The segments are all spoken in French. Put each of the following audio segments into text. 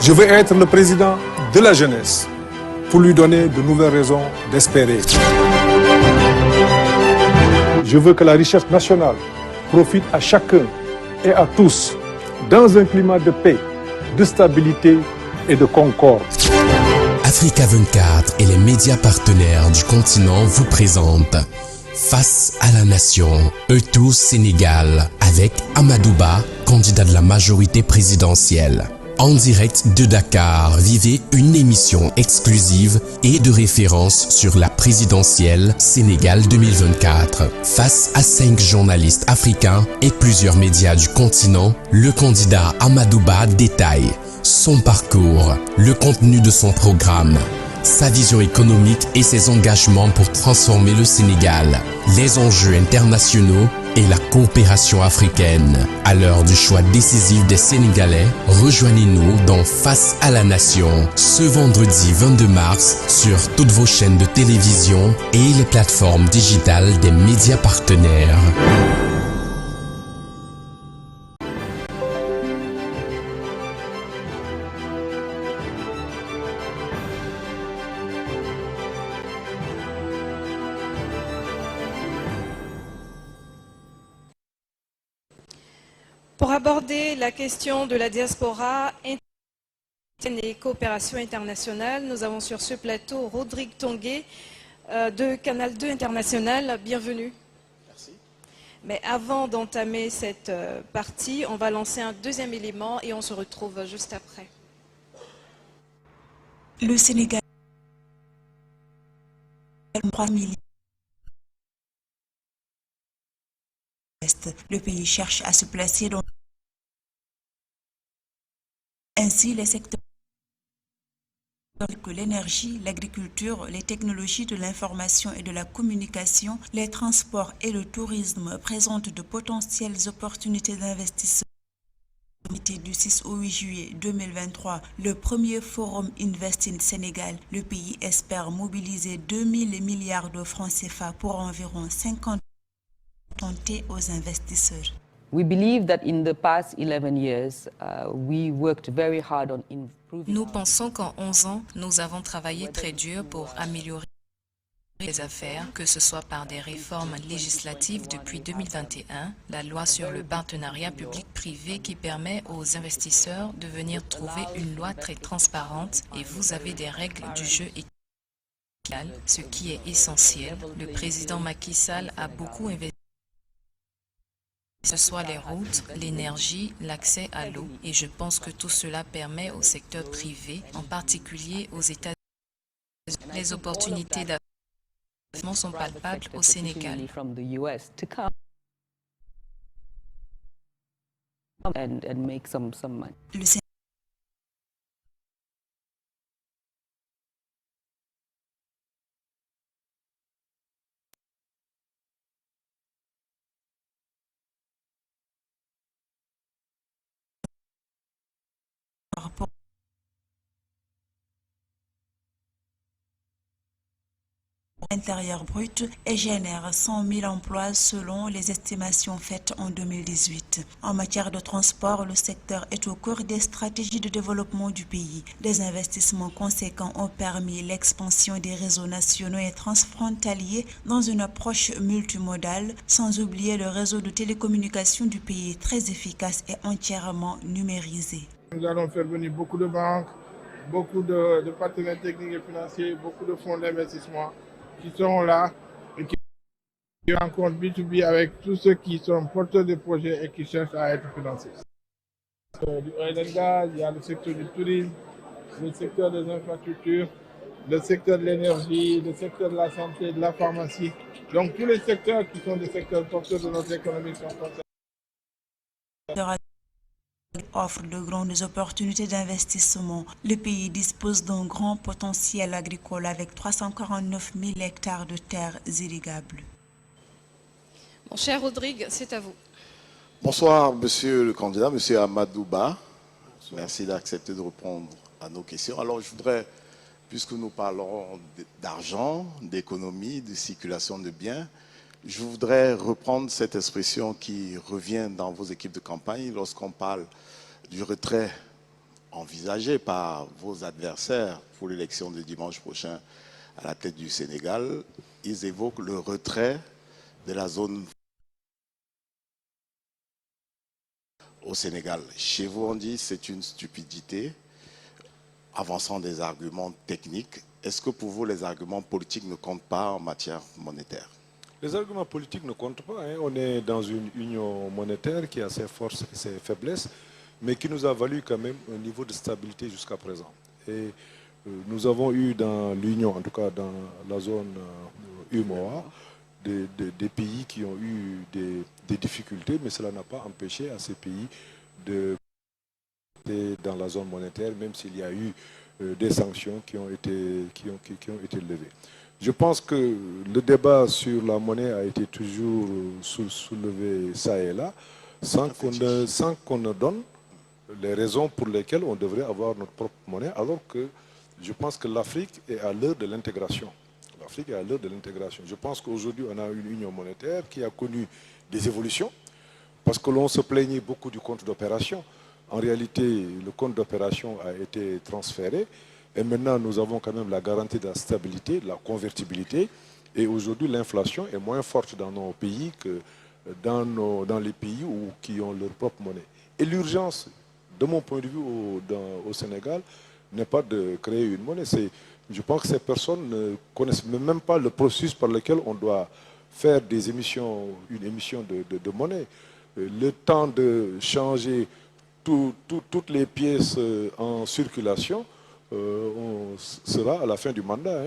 Je veux être le président de la jeunesse pour lui donner de nouvelles raisons d'espérer. Je veux que la richesse nationale profite à chacun et à tous dans un climat de paix, de stabilité et de concorde. Africa 24 et les médias partenaires du continent vous présentent Face à la nation, E-Tour Sénégal avec Amadou Ba, candidat de la majorité présidentielle. En direct de Dakar, vivez une émission exclusive et de référence sur la présidentielle Sénégal 2024. Face à 5 journalistes africains et plusieurs médias du continent, le candidat Amadou Ba détaille son parcours, le contenu de son programme, sa vision économique et ses engagements pour transformer le Sénégal, les enjeux internationaux et la coopération africaine. À l'heure du choix décisif des Sénégalais, rejoignez-nous dans Face à la Nation, ce vendredi 22 mars sur toutes vos chaînes de télévision et les plateformes digitales des médias partenaires. Pour aborder la question de la diaspora et coopération internationale, nous avons sur ce plateau Rodrigue Tongué de Canal 2 International. Bienvenue. Merci. Mais avant d'entamer cette partie, on va lancer un deuxième élément et on se retrouve juste après. Le Sénégal 3 millions. Le pays cherche à se placer dans ainsi les secteurs que l'énergie, l'agriculture, les technologies de l'information et de la communication, les transports et le tourisme présentent de potentielles opportunités d'investissement. Du 6 au 8 juillet 2023, le premier forum Invest in Sénégal, le pays espère mobiliser 2000 milliards de francs CFA pour environ 50 aux investisseurs. We believe that in the past 11 years, we worked very hard on improving. Nous pensons qu'en 11 ans, nous avons travaillé très dur pour améliorer les affaires, que ce soit par des réformes législatives depuis 2021, la loi sur le partenariat public-privé qui permet aux investisseurs de venir trouver une loi très transparente et vous avez des règles du jeu égal, ce qui est essentiel. Le président Macky Sall a beaucoup investi, que ce soit les routes, l'énergie, l'accès à l'eau. Et je pense que tout cela permet au secteur privé, en particulier aux États-Unis, les opportunités d'investissement sont palpables au Sénégal. Intérieur brut et génère 100 000 emplois selon les estimations faites en 2018. En matière de transport, le secteur est au cœur des stratégies de développement du pays. Des investissements conséquents ont permis l'expansion des réseaux nationaux et transfrontaliers dans une approche multimodale, sans oublier le réseau de télécommunications du pays très efficace et entièrement numérisé. Nous allons faire venir beaucoup de banques, beaucoup de partenaires techniques et financiers, beaucoup de fonds d'investissement qui seront là et qui rencontrent B2B avec tous ceux qui sont porteurs de projets et qui cherchent à être financés. Du oil and gas, il y a le secteur du tourisme, le secteur des infrastructures, le secteur de l'énergie, le secteur de la santé, de la pharmacie. Donc tous les secteurs qui sont des secteurs porteurs de notre économie sont concernés. Offre de grandes opportunités d'investissement. Le pays dispose d'un grand potentiel agricole avec 349 000 hectares de terres irrigables. Mon cher Rodrigue, c'est à vous. Bonsoir, monsieur le candidat, monsieur Amadou Ba. Merci d'accepter de répondre à nos questions. Alors, je voudrais, puisque nous parlons d'argent, d'économie, de circulation de biens, je voudrais reprendre cette expression qui revient dans vos équipes de campagne lorsqu'on parle du retrait envisagé par vos adversaires pour l'élection de dimanche prochain à la tête du Sénégal, ils évoquent le retrait de la zone au Sénégal. Chez vous, on dit c'est une stupidité, avançant des arguments techniques. Est-ce que pour vous, les arguments politiques ne comptent pas en matière monétaire? Les arguments politiques ne comptent pas. On est dans une union monétaire qui a ses forces et ses faiblesses, mais qui nous a valu quand même un niveau de stabilité jusqu'à présent. Et nous avons eu dans l'union, en tout cas dans la zone UMOA, des pays qui ont eu des difficultés, mais cela n'a pas empêché à ces pays de dans la zone monétaire, même s'il y a eu des sanctions qui ont été levées. Je pense que le débat sur la monnaie a été toujours soulevé ça et là, sans qu'on ne donne les raisons pour lesquelles on devrait avoir notre propre monnaie, alors que je pense que l'Afrique est à l'heure de l'intégration. L'Afrique est à l'heure de l'intégration. Je pense qu'aujourd'hui, on a une union monétaire qui a connu des évolutions, parce que l'on se plaignait beaucoup du compte d'opération. En réalité, le compte d'opération a été transféré, et maintenant, nous avons quand même la garantie de la stabilité, de la convertibilité, et aujourd'hui, l'inflation est moins forte dans nos pays que dans les pays qui ont leur propre monnaie. Et l'urgence, de mon point de vue, au Sénégal, n'est pas de créer une monnaie. Je pense que ces personnes ne connaissent même pas le processus par lequel on doit faire une émission de monnaie. Le temps de changer toutes les pièces en circulation sera à la fin du mandat.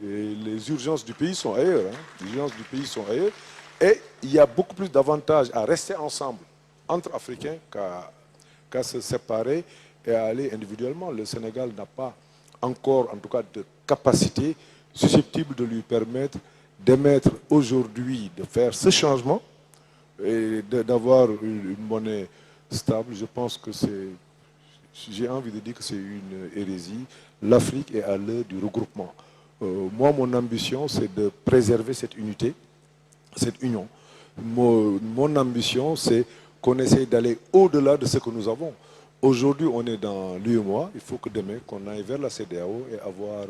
Et les urgences du pays sont ailleurs. Les urgences du pays sont ailleurs. Et il y a beaucoup plus d'avantages à rester ensemble entre Africains qu'à se séparer et à aller individuellement. Le Sénégal n'a pas encore, en tout cas, de capacité susceptible de lui permettre d'émettre aujourd'hui, de faire ce changement et d'avoir une monnaie stable. Je pense que j'ai envie de dire que c'est une hérésie. L'Afrique est à l'heure du regroupement. Moi, mon ambition, c'est de préserver cette unité, cette union. Mon ambition, c'est qu'on essaye d'aller au-delà de ce que nous avons. Aujourd'hui, on est dans l'UEMOA. Il faut que demain, qu'on aille vers la CEDEAO et avoir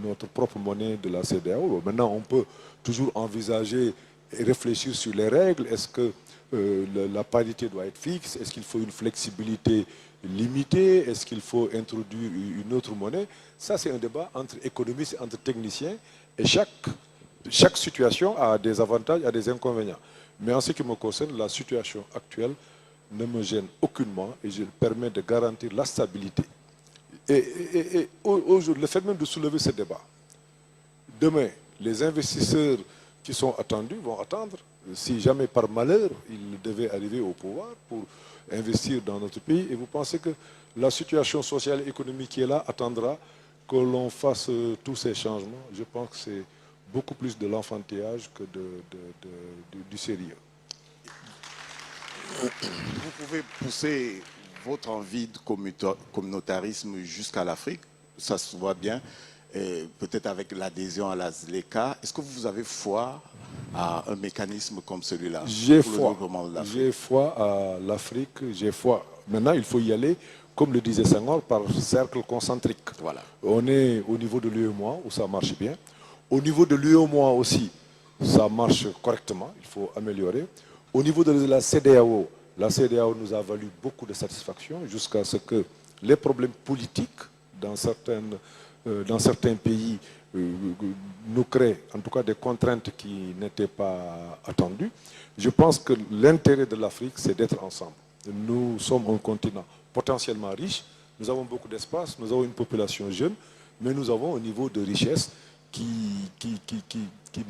notre propre monnaie de la CEDEAO. Maintenant, on peut toujours envisager et réfléchir sur les règles. Est-ce que la parité doit être fixe? Est-ce qu'il faut une flexibilité limitée? Est-ce qu'il faut introduire une autre monnaie? Ça, c'est un débat entre économistes et entre techniciens. Et chaque situation a des avantages, a des inconvénients. Mais en ce qui me concerne, la situation actuelle ne me gêne aucunement et je permets de garantir la stabilité. Et aujourd'hui, le fait même de soulever ce débat, demain, les investisseurs qui sont attendus vont attendre. Si jamais par malheur, ils devaient arriver au pouvoir pour investir dans notre pays, et vous pensez que la situation sociale et économique qui est là attendra que l'on fasse tous ces changements? Je pense que c'est beaucoup plus de l'enfantillage que du sérieux. Vous pouvez pousser votre envie de communautarisme jusqu'à l'Afrique, ça se voit bien, peut-être avec l'adhésion à la ZLECA. Est-ce que vous avez foi à un mécanisme comme celui-là? J'ai foi à l'Afrique, j'ai foi. Maintenant, il faut y aller, comme le disait Senghor, par cercle concentrique. Voilà. On est au niveau de l'UEMOA, où ça marche bien. Au niveau de l'UEMOA aussi, ça marche correctement, il faut améliorer. Au niveau de la CEDEAO nous a valu beaucoup de satisfaction jusqu'à ce que les problèmes politiques dans certains pays nous créent en tout cas des contraintes qui n'étaient pas attendues. Je pense que l'intérêt de l'Afrique, c'est d'être ensemble. Nous sommes un continent potentiellement riche, nous avons beaucoup d'espace, nous avons une population jeune, mais nous avons un niveau de richesse qui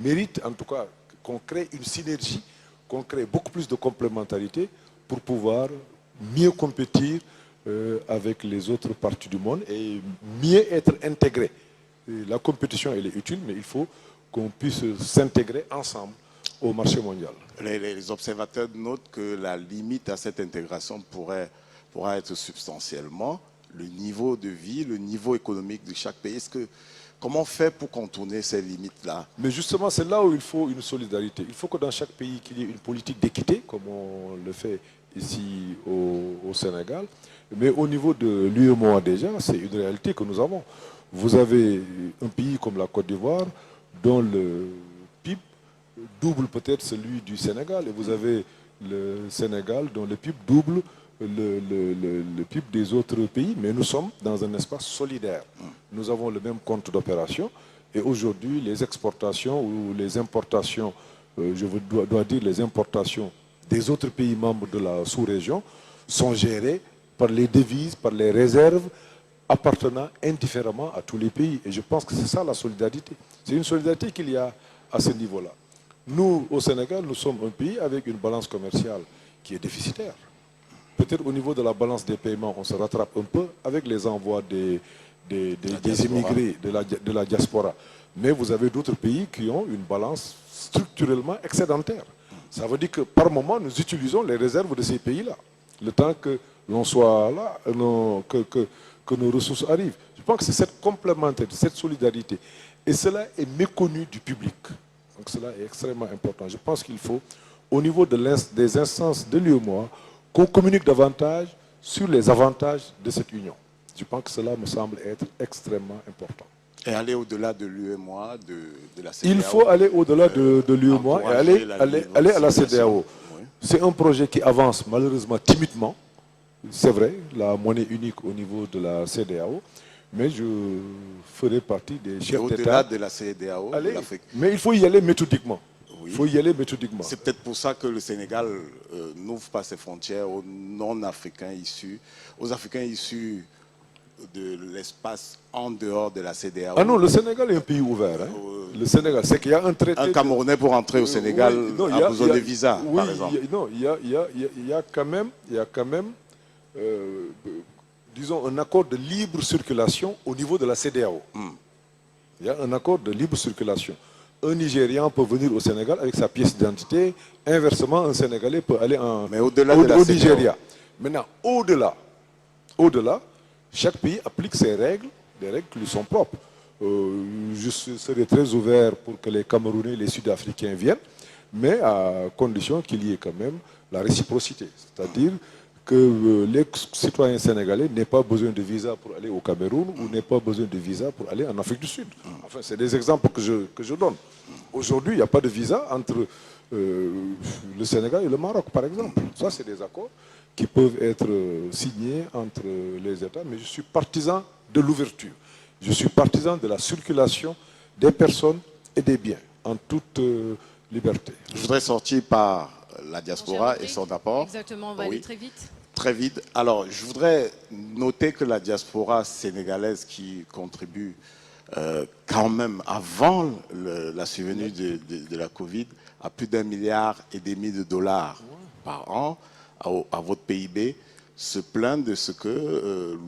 mérite en tout cas qu'on crée une synergie, qu'on crée beaucoup plus de complémentarité pour pouvoir mieux compétir avec les autres parties du monde et mieux être intégrés. La compétition, elle est utile, mais il faut qu'on puisse s'intégrer ensemble au marché mondial. Les observateurs notent que la limite à cette intégration pourra être substantiellement le niveau de vie, le niveau économique de chaque pays. Comment faire pour contourner ces limites-là? Mais justement, c'est là où il faut une solidarité. Il faut que dans chaque pays, qu'il y ait une politique d'équité, comme on le fait ici au Sénégal, mais au niveau de l'UEMOA déjà, c'est une réalité que nous avons. Vous avez un pays comme la Côte d'Ivoire dont le PIB double peut-être celui du Sénégal, et vous avez le Sénégal dont le PIB double le PIB des autres pays, mais nous sommes dans un espace solidaire. Nous avons le même compte d'opération, et aujourd'hui les exportations ou les importations, dois dire les importations des autres pays membres de la sous-région sont gérées par les devises, par les réserves appartenant indifféremment à tous les pays. Et je pense que c'est ça la solidarité. C'est une solidarité qu'il y a à ce niveau-là. Nous, au Sénégal, nous sommes un pays avec une balance commerciale qui est déficitaire. Peut-être au niveau de la balance des paiements, on se rattrape un peu avec les envois des immigrés, de la diaspora. Mais vous avez d'autres pays qui ont une balance structurellement excédentaire. Ça veut dire que par moment, nous utilisons les réserves de ces pays-là. Le temps que l'on soit là, que nos ressources arrivent. Je pense que c'est cette complémentarité, cette solidarité. Et cela est méconnu du public. Donc cela est extrêmement important. Je pense qu'il faut, au niveau des instances de l'UEMOA, qu'on communique davantage sur les avantages de cette union. Je pense que cela me semble être extrêmement important. Et aller au-delà de l'UEMOA, de la CEDEAO. Il faut aller au-delà de l'UEMOA et aller à la CEDEAO. Oui. C'est un projet qui avance malheureusement timidement. C'est vrai, la monnaie unique au niveau de la CEDEAO, mais je ferai partie des chefs d'État. Au-delà de la CEDEAO, mais il faut y aller méthodiquement. Oui. Il faut y aller méthodiquement. C'est peut-être pour ça que le Sénégal n'ouvre pas ses frontières aux non-africains issus, aux Africains issus de l'espace en dehors de la CEDEAO. Ah non, le Sénégal est un pays ouvert. Hein. Le Sénégal, c'est qu'il y a un traité... Un Camerounais pour entrer au Sénégal a besoin de visa, par exemple. Il y a quand même, disons, un accord de libre circulation au niveau de la CEDEAO. Il y a un accord de libre circulation. Un Nigérian peut venir au Sénégal avec sa pièce d'identité. Inversement, un Sénégalais peut aller au Nigeria. Maintenant, au-delà, chaque pays applique ses règles, des règles qui lui sont propres. Je serai très ouvert pour que les Camerounais, les Sud-Africains viennent, mais à condition qu'il y ait quand même la réciprocité. C'est-à-dire que les citoyens sénégalais n'aient pas besoin de visa pour aller au Cameroun ou n'aient pas besoin de visa pour aller en Afrique du Sud. Enfin, c'est des exemples que je donne. Aujourd'hui, il n'y a pas de visa entre le Sénégal et le Maroc, par exemple. Ça, c'est des accords qui peuvent être signés entre les États, mais je suis partisan de l'ouverture. Je suis partisan de la circulation des personnes et des biens en toute liberté. Je voudrais sortir par la diaspora et son apport. Exactement, on va aller très vite. Très vite. Alors, je voudrais noter que la diaspora sénégalaise qui contribue quand même avant la survenue de la Covid à plus d'1,5 milliard de dollars par an à votre PIB, se plaint de ce que le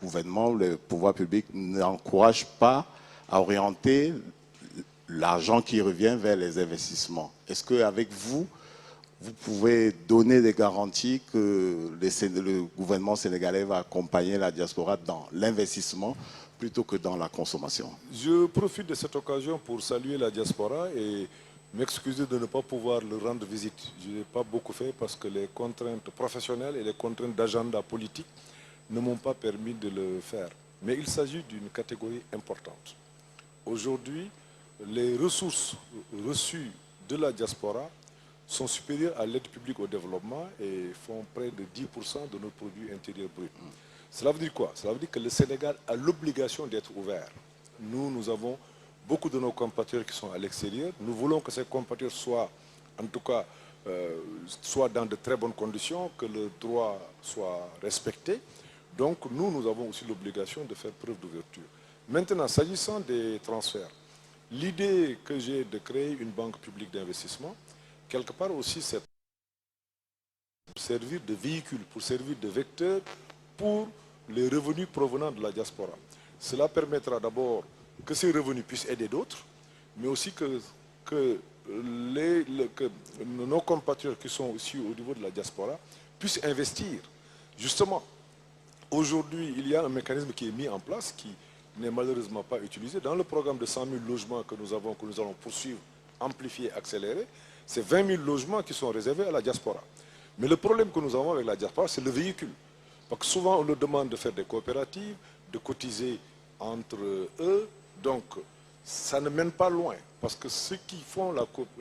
gouvernement, le pouvoir public n'encourage pas à orienter l'argent qui revient vers les investissements. Est-ce qu'avec vous, vous pouvez donner des garanties que le gouvernement sénégalais va accompagner la diaspora dans l'investissement plutôt que dans la consommation? Je profite de cette occasion pour saluer la diaspora et m'excuser de ne pas pouvoir leur rendre visite. Je n'ai pas beaucoup fait parce que les contraintes professionnelles et les contraintes d'agenda politique ne m'ont pas permis de le faire. Mais il s'agit d'une catégorie importante. Aujourd'hui, les ressources reçues de la diaspora sont supérieures à l'aide publique au développement et font près de 10% de notre produit intérieur brut. Cela veut dire quoi? Cela veut dire que le Sénégal a l'obligation d'être ouvert. Nous avons beaucoup de nos compatriotes qui sont à l'extérieur. Nous voulons que ces compatriotes soient, en tout cas, soient dans de très bonnes conditions, que le droit soit respecté. Donc nous avons aussi l'obligation de faire preuve d'ouverture. Maintenant, s'agissant des transferts, l'idée que j'ai de créer une banque publique d'investissement, quelque part aussi, c'est pour servir de véhicule, pour servir de vecteur pour les revenus provenant de la diaspora. Cela permettra d'abord que ces revenus puissent aider d'autres, mais aussi que nos compatriotes qui sont aussi au niveau de la diaspora puissent investir. Justement, aujourd'hui, il y a un mécanisme qui est mis en place qui n'est malheureusement pas utilisé. Dans le programme de 100 000 logements que nous allons poursuivre, amplifier, accélérer, c'est 20 000 logements qui sont réservés à la diaspora. Mais le problème que nous avons avec la diaspora, c'est le véhicule. Parce que souvent, on nous demande de faire des coopératives, de cotiser entre eux. Donc, ça ne mène pas loin. Parce que ceux qui font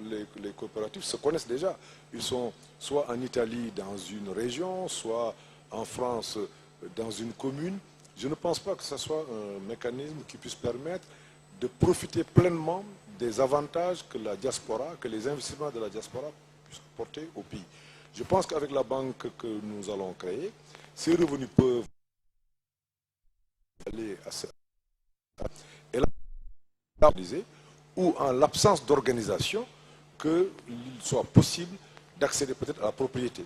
les coopératives se connaissent déjà. Ils sont soit en Italie dans une région, soit en France dans une commune. Je ne pense pas que ce soit un mécanisme qui puisse permettre de profiter pleinement des avantages que la diaspora, que les investissements de la diaspora puissent porter au pays. Je pense qu'avec la banque que nous allons créer, ces revenus peuvent aller à ça. Et là, ou en l'absence d'organisation, qu'il soit possible d'accéder peut-être à la propriété.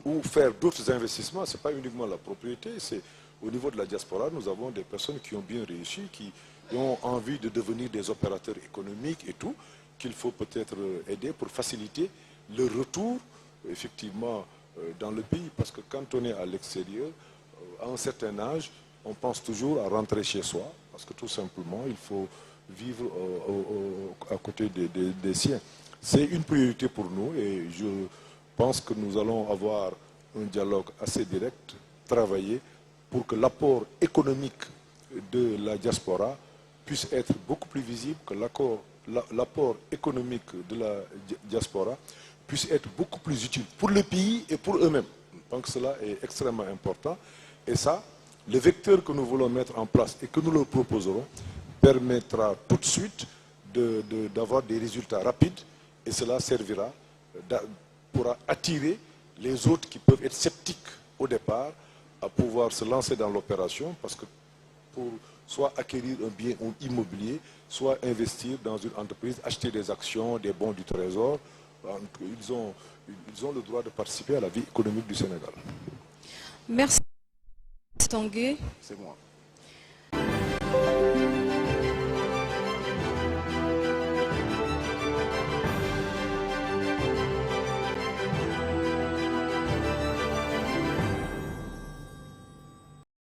Ou faire d'autres investissements, ce n'est pas uniquement la propriété, c'est au niveau de la diaspora, nous avons des personnes qui ont bien réussi, qui ont envie de devenir des opérateurs économiques et tout, qu'il faut peut-être aider pour faciliter le retour, effectivement, dans le pays. Parce que quand on est à l'extérieur, à un certain âge, on pense toujours à rentrer chez soi, parce que tout simplement, il faut vivre à côté des siens. C'est une priorité pour nous et je pense que nous allons avoir un dialogue assez direct, travailler pour que l'apport économique de la diaspora puisse être beaucoup plus visible, que l'apport économique de la diaspora puisse être beaucoup plus utile pour le pays et pour eux-mêmes. Donc cela est extrêmement important. Et ça, le vecteur que nous voulons mettre en place et que nous leur proposerons permettra tout de suite d'avoir des résultats rapides et cela servira, pourra attirer les autres qui peuvent être sceptiques au départ à pouvoir se lancer dans l'opération parce que pour soit acquérir un bien immobilier, soit investir dans une entreprise, acheter des actions, des bons du trésor, ils ont le droit de participer à la vie économique du Sénégal. Merci Tanguy. C'est moi.